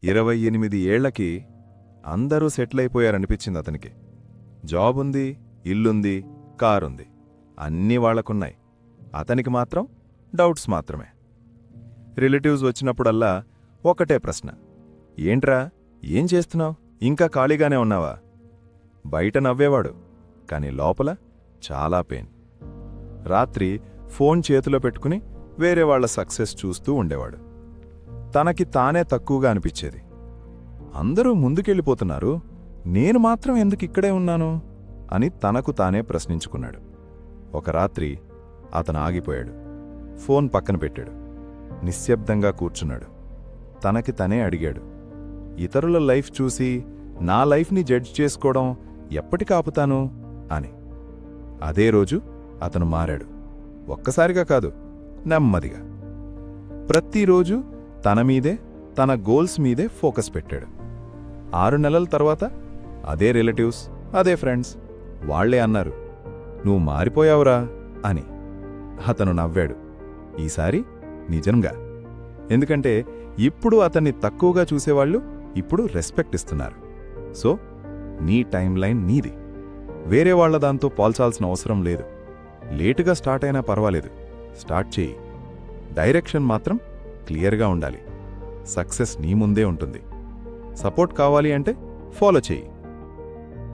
28 ఏళ్లకి అందరూ సెటిల్ అయిపోయారనిపించింది అతనికి. జాబుంది, ఇల్లుంది, కారుంది, అన్నీ వాళ్లకున్నాయి. అతనికి మాత్రం డౌట్స్ మాత్రమే. రిలేటివ్స్ వచ్చినప్పుడల్లా ఒకటే ప్రశ్న, ఏంట్రా, ఏం చేస్తున్నావు, ఇంకా ఖాళీగానే ఉన్నావా? బయట నవ్వేవాడు, కాని లోపల చాలా పెయిన్. రాత్రి ఫోన్ చేతిలో పెట్టుకుని వేరే వాళ్ల సక్సెస్ చూస్తూ ఉండేవాడు. తనకి తానే తక్కువగా అనిపించేది. అందరూ ముందుకెళ్ళిపోతున్నారు, నేను మాత్రం ఎందుకిక్కడే ఉన్నాను అని తనకు తానే ప్రశ్నించుకున్నాడు. ఒక రాత్రి అతను ఆగిపోయాడు. ఫోన్ పక్కన పెట్టాడు. నిశ్శబ్దంగా కూర్చున్నాడు. తనకి తనే అడిగాడు, ఇతరుల లైఫ్ చూసి నా లైఫ్ని జడ్జ్ చేసుకోవడం ఎప్పటికాపుతాను అని. అదే రోజు అతను మారాడు. ఒక్కసారిగా కాదు, నెమ్మదిగా. ప్రతిరోజు తన మీదే, తన గోల్స్ మీదే ఫోకస్ పెట్టాడు. 6 నెలల తర్వాత అదే రిలేటివ్స్, అదే ఫ్రెండ్స్ వాళ్లే అన్నారు, నువ్వు మారిపోయావురా అని. అతను నవ్వాడు. ఈసారి నిజంగా. ఎందుకంటే ఇప్పుడు అతన్ని తక్కువగా చూసేవాళ్లు ఇప్పుడు రెస్పెక్ట్ ఇస్తున్నారు. సో నీ టైం లైన్ నీది. వేరే వాళ్ల దాంతో పోల్చాల్సిన అవసరం లేదు. లేటుగా స్టార్ట్ అయినా పర్వాలేదు, స్టార్ట్ చేయి. డైరెక్షన్ మాత్రం క్లియర్గా ఉండాలి. సక్సెస్ నీ ముందే ఉంటుంది. సపోర్ట్ కావాలి అంటే ఫాలో చేయి.